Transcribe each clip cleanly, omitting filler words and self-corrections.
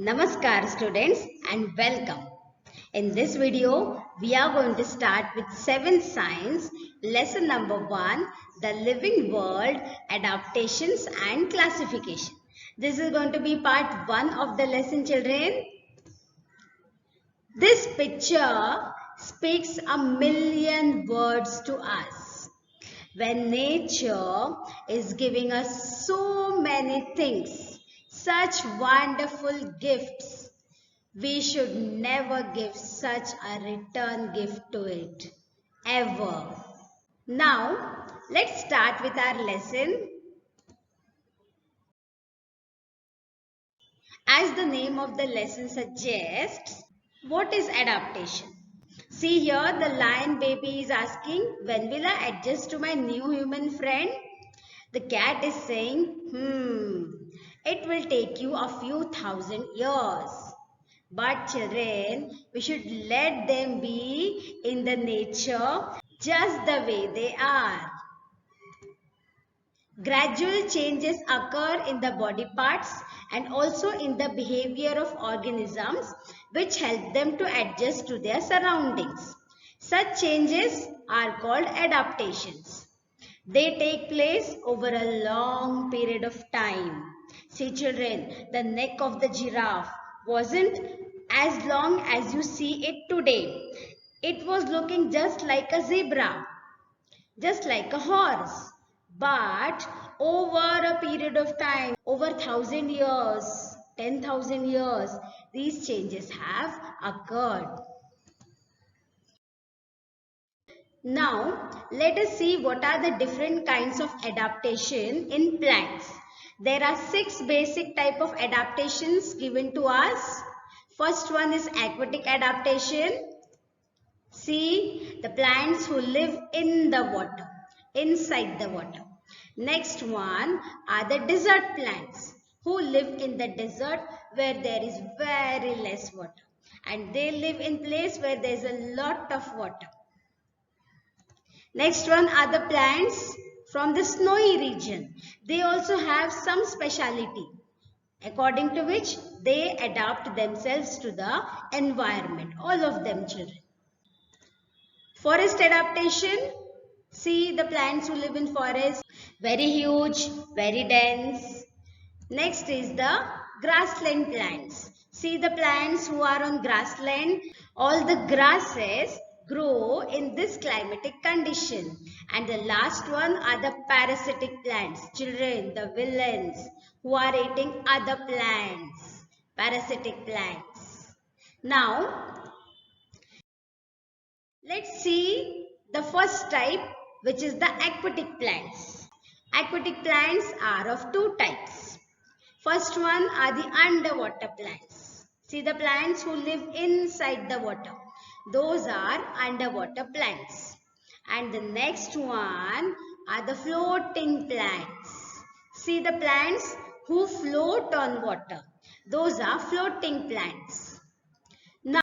Namaskar students and welcome. In this video, we are going to start with 7th Science, lesson number 1, the living world, adaptations and classification. This is going to be part 1 of the lesson, children. This picture speaks a million words to us. When nature is giving us so many things, such wonderful gifts, we should never give such a return gift to it, ever. Now, let's start with our lesson. As the name of the lesson suggests, what is adaptation? See here, the lion baby is asking, when will I adjust to my new human friend? The cat is saying, it will take you a few thousand years. But children, we should let them be in the nature just the way they are. Gradual changes occur in the body parts and also in the behavior of organisms which help them to adjust to their surroundings. Such changes are called adaptations. They take place over a long period of time. See children, the neck of the giraffe wasn't as long as you see it today. It was looking just like a zebra, just like a horse. But over a period of time, over 1,000 years, 10,000 years, these changes have occurred. Now, let us see what are the different kinds of adaptation in plants. There are 6 basic type of adaptations given to us. First one is aquatic adaptation. See, the plants who live in the water, inside the water. Next one are the desert plants who live in the desert where there is very less water. And they live in place where there is a lot of water. Next one are the plants from the snowy region. They also have some speciality according to which they adapt themselves to the environment. All of them, children. Forest adaptation. See the plants who live in forest. Very huge, very dense. Next is the grassland plants. See the plants who are on grassland. All the grasses grow in this climatic condition. And the last one are the parasitic plants. Children, the villains who are eating other plants. Parasitic plants. Now, let's see the first type, which is the aquatic plants. Aquatic plants are of 2 types. First one are the underwater plants. See the plants who live inside the water. Those are underwater plants. And the next one are the floating plants. See the plants who float on water. Those are floating plants. Now,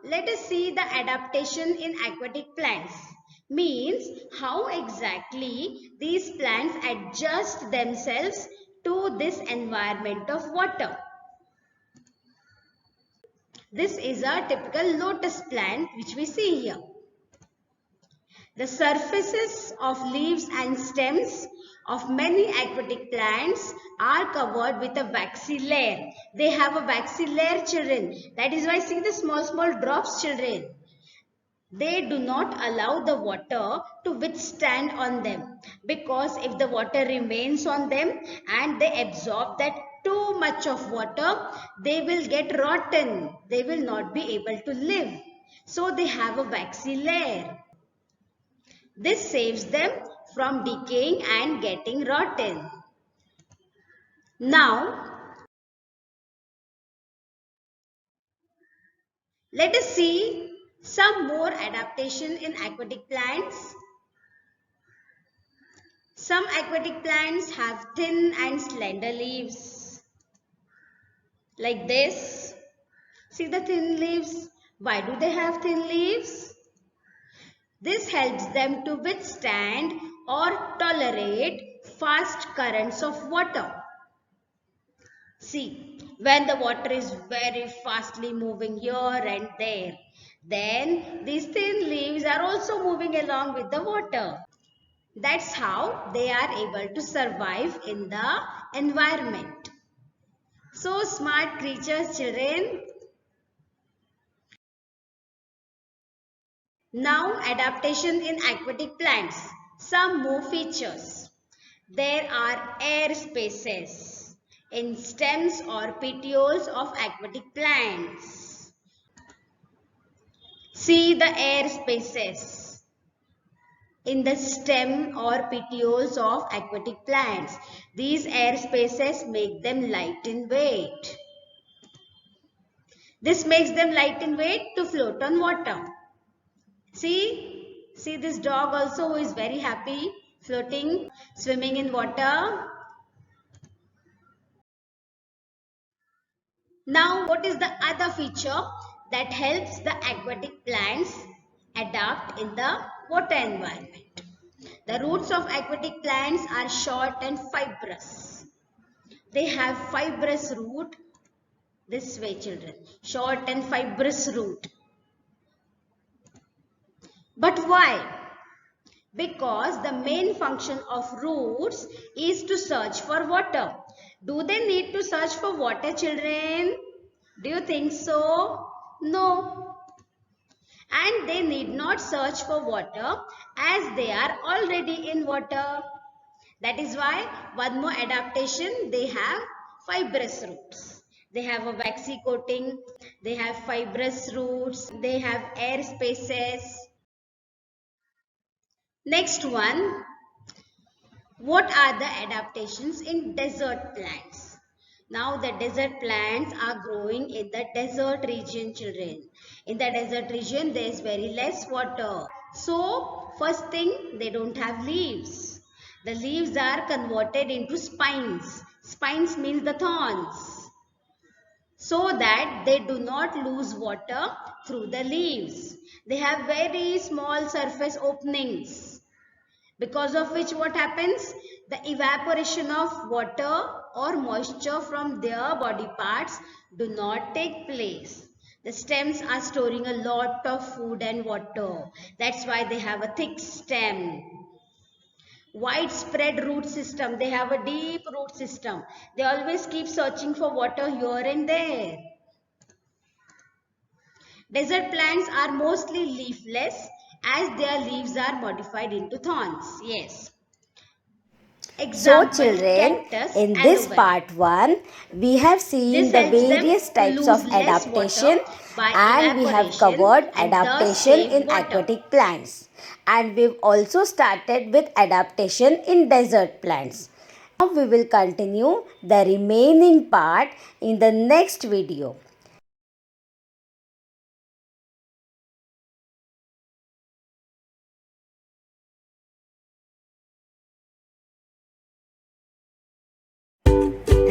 let us see the adaptation in aquatic plants. Means how exactly these plants adjust themselves to this environment of water. This is a typical lotus plant which we see here. The surfaces of leaves and stems of many aquatic plants are covered with a waxy layer. They have a waxy layer, children. That is why see the small drops, children. They do not allow the water to withstand on them, because if the water remains on them and they absorb that too much of water, they will get rotten. They will not be able to live. So they have a waxy layer. This saves them from decaying and getting rotten. Now, let us see some more adaptation in aquatic plants. Some aquatic plants have thin and slender leaves. Like this. See the thin leaves? Why do they have thin leaves? This helps them to withstand or tolerate fast currents of water. See, when the water is very fastly moving here and there, then these thin leaves are also moving along with the water. That's how they are able to survive in the environment. So smart creatures, children. Now adaptation in aquatic plants. Some more features. There are air spaces in stems or petioles of aquatic plants. See the air spaces in the stem or petioles of aquatic plants. These air spaces make them light in weight. This makes them light in weight to float on water. See this dog also who is very happy floating, swimming in water. Now, what is the other feature that helps the aquatic plants adapt in the water environment? The roots of aquatic plants are short and fibrous. They have fibrous root this way, children. Short and fibrous root. But why? Because the main function of roots is to search for water. Do they need to search for water, children? Do you think so? No. And they need not search for water as they are already in water. That is why one more adaptation, they have fibrous roots. They have a waxy coating, they have fibrous roots, they have air spaces. Next one, what are the adaptations in desert plants? Now the desert plants are growing in the desert region, children. In the desert region, there is very less water. So, first thing, they don't have leaves. The leaves are converted into spines. Spines means the thorns. So that they do not lose water through the leaves. They have very small surface openings. Because of which what happens? The evaporation of water or moisture from their body parts do not take place. The stems are storing a lot of food and water. That's why they have a thick stem. Widespread root system. They have a deep root system. They always keep searching for water here and there. Desert plants are mostly leafless as their leaves are modified into thorns. Yes. Example, So children, cactus, in aloe this vera. part 1, we have seen This the helps them various to types lose of less adaptation, water by and we have evaporation covered and thus adaptation save in water. aquatic plants, and we've also started with adaptation in desert plants. Now we will continue the remaining part in the next video.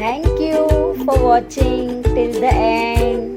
Thank you for watching till the end.